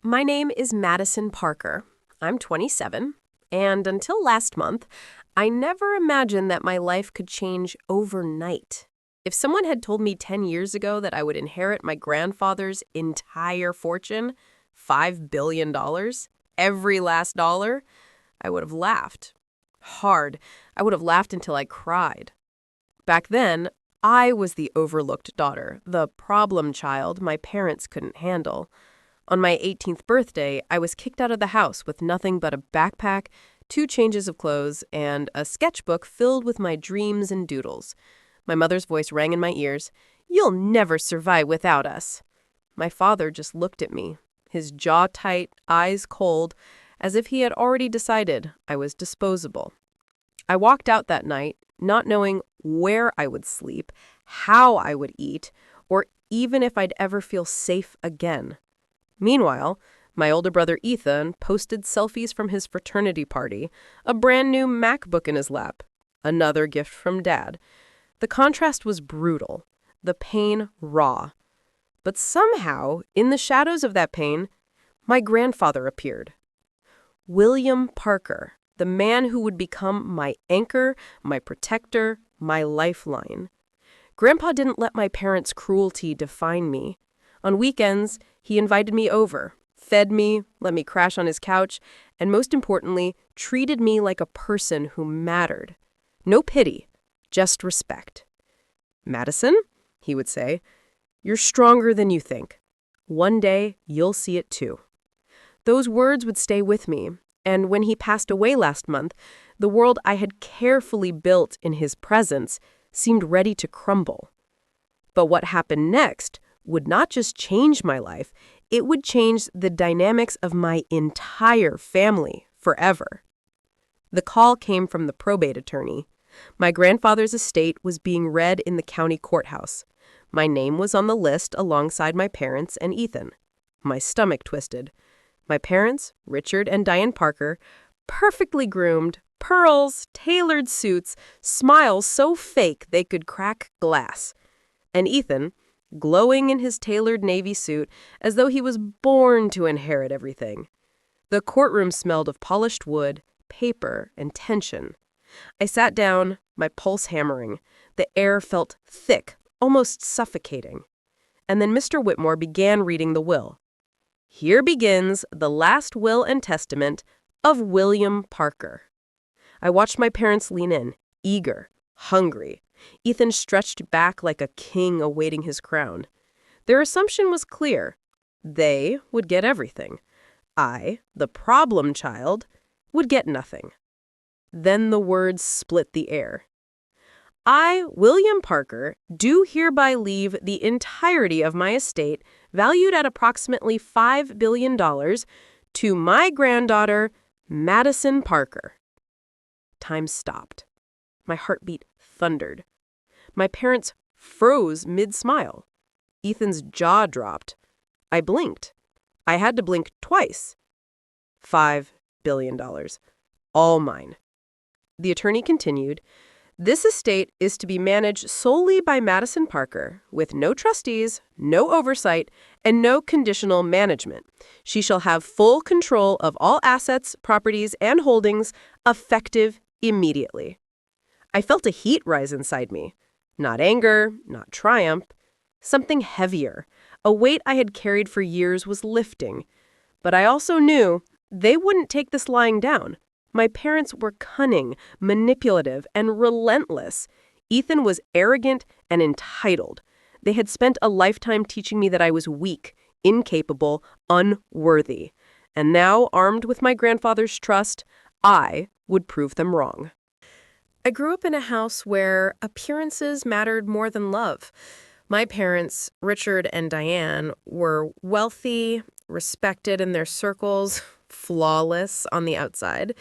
My name is Madison Parker. I'm 27, and until last month, I never imagined that my life could change overnight. If someone had told me 10 years ago that I would inherit my grandfather's entire fortune, $5 billion, every last dollar, I would have laughed. Hard. I would have laughed until I cried. Back then, I was the overlooked daughter, the problem child my parents couldn't handle. On my 18th birthday, I was kicked out of the house with nothing but a backpack, 2 changes of clothes, and a sketchbook filled with my dreams and doodles. My mother's voice rang in my ears, "You'll never survive without us." My father just looked at me, his jaw tight, eyes cold, as if he had already decided I was disposable. I walked out that night, not knowing where I would sleep, how I would eat, or even if I'd ever feel safe again. Meanwhile, my older brother Ethan posted selfies from his fraternity party, a brand new MacBook in his lap, another gift from Dad. The contrast was brutal, the pain raw. But somehow, in the shadows of that pain, my grandfather appeared. William Parker, the man who would become my anchor, my protector, my lifeline. Grandpa didn't let my parents' cruelty define me. On weekends, he invited me over, fed me, let me crash on his couch, and most importantly, treated me like a person who mattered. No pity, just respect. "Madison," he would say, "you're stronger than you think. One day, you'll see it too." Those words would stay with me, and when he passed away last month, the world I had carefully built in his presence seemed ready to crumble. But what happened next would not just change my life, it would change the dynamics of my entire family forever. The call came from the probate attorney. My grandfather's estate was being read in the county courthouse. My name was on the list alongside my parents and Ethan. My stomach twisted. My parents, Richard and Diane Parker, perfectly groomed, pearls, tailored suits, smiles so fake they could crack glass. And Ethan, glowing in his tailored navy suit as though he was born to inherit everything. The courtroom smelled of polished wood, paper, and tension. I sat down, my pulse hammering. The air felt thick, almost suffocating. And then Mr. Whitmore began reading the will. Here begins the last will and testament of William Parker. I watched my parents lean in, eager, hungry. Ethan stretched back like a king awaiting his crown. Their assumption was clear. They would get everything. I, the problem child, would get nothing. Then the words split the air. "I, William Parker, do hereby leave the entirety of my estate, valued at approximately $5 billion, to my granddaughter, Madison Parker." Time stopped. My heartbeat thundered. My parents froze mid-smile. Ethan's jaw dropped. I blinked. I had to blink twice. $5 billion. All mine. The attorney continued, "This estate is to be managed solely by Madison Parker, with no trustees, no oversight, and no conditional management. She shall have full control of all assets, properties, and holdings, effective immediately." I felt a heat rise inside me. Not anger, not triumph. Something heavier. A weight I had carried for years was lifting. But I also knew they wouldn't take this lying down. My parents were cunning, manipulative, and relentless. Ethan was arrogant and entitled. They had spent a lifetime teaching me that I was weak, incapable, unworthy. And now, armed with my grandfather's trust, I would prove them wrong. I grew up in a house where appearances mattered more than love. My parents, Richard and Diane, were wealthy, respected in their circles, flawless on the outside.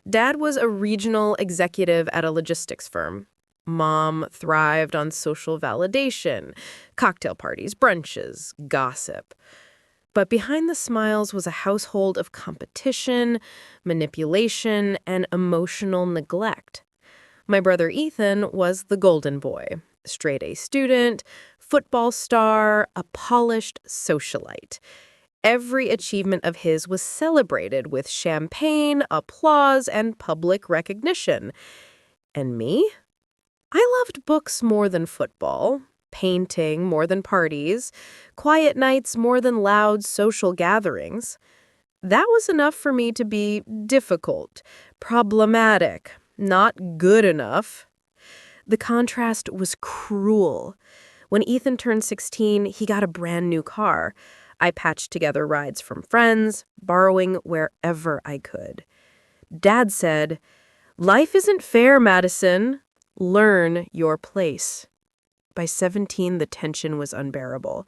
Dad was a regional executive at a logistics firm. Mom thrived on social validation, cocktail parties, brunches, gossip. But behind the smiles was a household of competition, manipulation, and emotional neglect. My brother Ethan was the golden boy, straight-A student, football star, a polished socialite. Every achievement of his was celebrated with champagne, applause, and public recognition. And me? I loved books more than football, painting more than parties, quiet nights more than loud social gatherings. That was enough for me to be difficult, problematic, not good enough. The contrast was cruel. When Ethan turned 16, he got a brand new car. I patched together rides from friends, borrowing wherever I could. Dad said, "Life isn't fair, Madison. Learn your place." By 17, the tension was unbearable.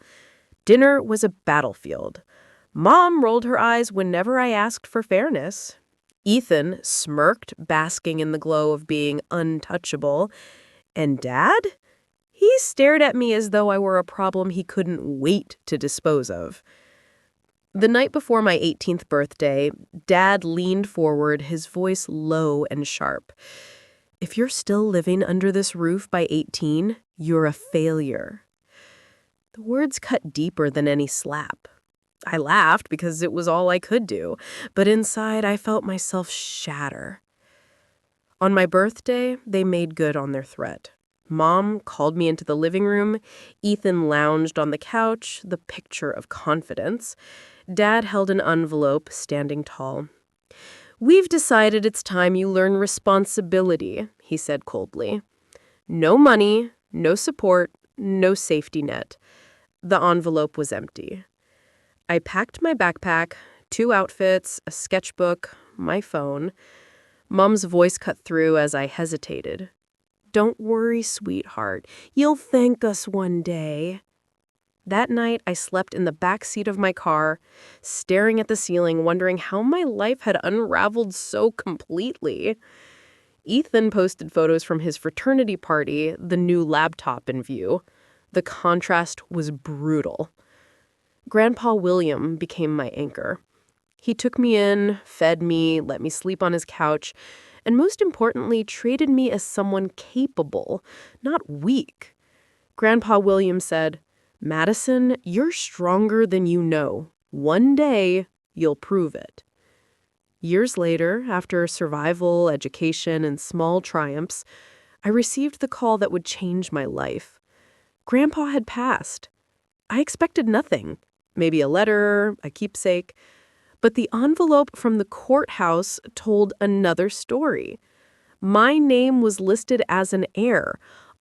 Dinner was a battlefield. Mom rolled her eyes whenever I asked for fairness. Ethan smirked, basking in the glow of being untouchable. And Dad? He stared at me as though I were a problem he couldn't wait to dispose of. The night before my 18th birthday, Dad leaned forward, his voice low and sharp. "If you're still living under this roof by 18, you're a failure." The words cut deeper than any slap. I laughed because it was all I could do, but inside I felt myself shatter. On my birthday, they made good on their threat. Mom called me into the living room. Ethan lounged on the couch, the picture of confidence. Dad held an envelope, standing tall. "We've decided it's time you learn responsibility," he said coldly. "No money, no support, no safety net." The envelope was empty. I packed my backpack, 2 outfits, a sketchbook, my phone. Mom's voice cut through as I hesitated. "Don't worry, sweetheart. You'll thank us one day." That night, I slept in the back seat of my car, staring at the ceiling, wondering how my life had unraveled so completely. Ethan posted photos from his fraternity party, the new laptop in view. The contrast was brutal. Grandpa William became my anchor. He took me in, fed me, let me sleep on his couch, and most importantly, treated me as someone capable, not weak. Grandpa William said, "Madison, you're stronger than you know. One day, you'll prove it." Years later, after survival, education, and small triumphs, I received the call that would change my life. Grandpa had passed. I expected nothing. Maybe a letter, a keepsake. But the envelope from the courthouse told another story. My name was listed as an heir,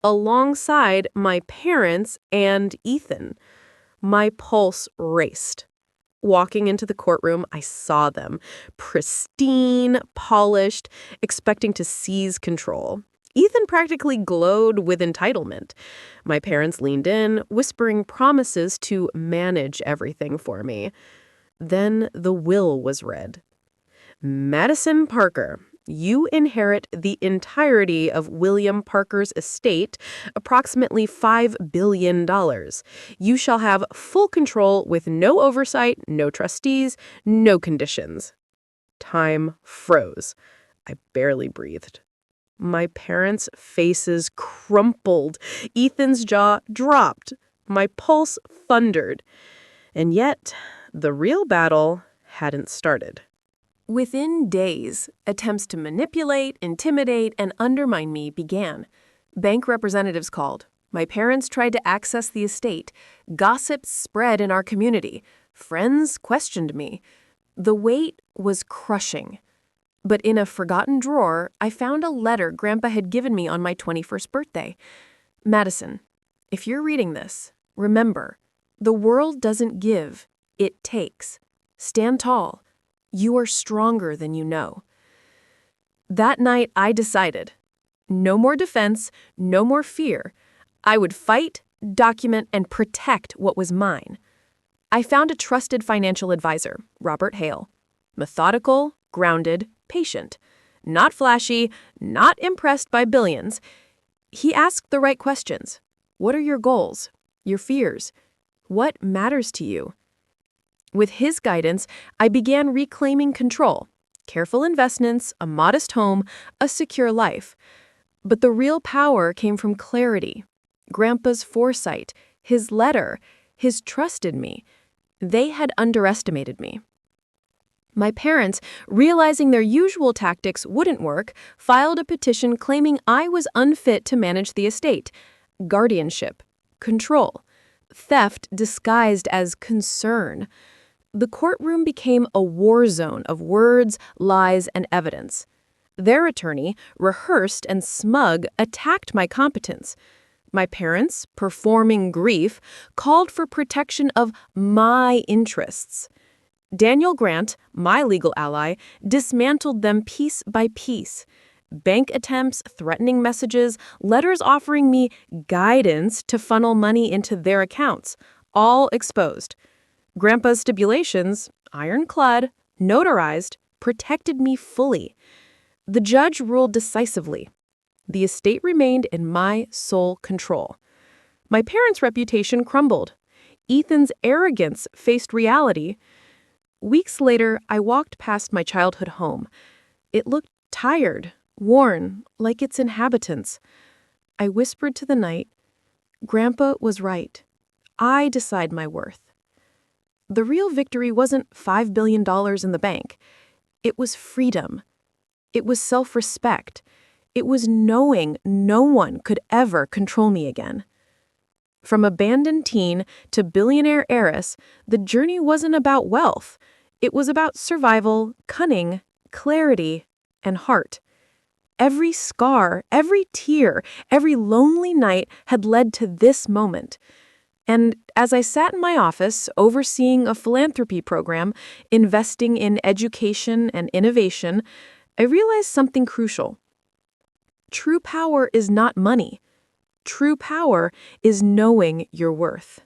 alongside my parents and Ethan. My pulse raced. Walking into the courtroom, I saw them, pristine, polished, expecting to seize control. Ethan practically glowed with entitlement. My parents leaned in, whispering promises to manage everything for me. Then the will was read. "Madison Parker, you inherit the entirety of William Parker's estate, approximately $5 billion. You shall have full control with no oversight, no trustees, no conditions." Time froze. I barely breathed. My parents' faces crumpled. Ethan's jaw dropped. My pulse thundered. And yet, the real battle hadn't started. Within days, attempts to manipulate, intimidate, and undermine me began. Bank representatives called. My parents tried to access the estate. Gossip spread in our community. Friends questioned me. The weight was crushing. But in a forgotten drawer, I found a letter Grandpa had given me on my 21st birthday. "Madison, if you're reading this, remember, the world doesn't give, it takes. Stand tall. You are stronger than you know." That night, I decided, no more defense, no more fear. I would fight, document, and protect what was mine. I found a trusted financial advisor, Robert Hale. Methodical, grounded, patient. Not flashy, not impressed by billions. He asked the right questions. What are your goals? Your fears? What matters to you? With his guidance, I began reclaiming control. Careful investments, a modest home, a secure life. But the real power came from clarity. Grandpa's foresight, his letter, his trust in me. They had underestimated me. My parents, realizing their usual tactics wouldn't work, filed a petition claiming I was unfit to manage the estate. Guardianship, control, theft disguised as concern. The courtroom became a war zone of words, lies, and evidence. Their attorney, rehearsed and smug, attacked my competence. My parents, performing grief, called for protection of my interests. Daniel Grant, my legal ally, dismantled them piece by piece. Bank attempts, threatening messages, letters offering me guidance to funnel money into their accounts, all exposed. Grandpa's stipulations, ironclad, notarized, protected me fully. The judge ruled decisively. The estate remained in my sole control. My parents' reputation crumbled. Ethan's arrogance faced reality. Weeks later, I walked past my childhood home. It looked tired, worn, like its inhabitants. I whispered to the night, "Grandpa was right. I decide my worth." The real victory wasn't $5 billion in the bank. It was freedom. It was self-respect. It was knowing no one could ever control me again. From abandoned teen to billionaire heiress, the journey wasn't about wealth. It was about survival, cunning, clarity, and heart. Every scar, every tear, every lonely night had led to this moment. And as I sat in my office, overseeing a philanthropy program, investing in education and innovation, I realized something crucial. True power is not money. True power is knowing your worth.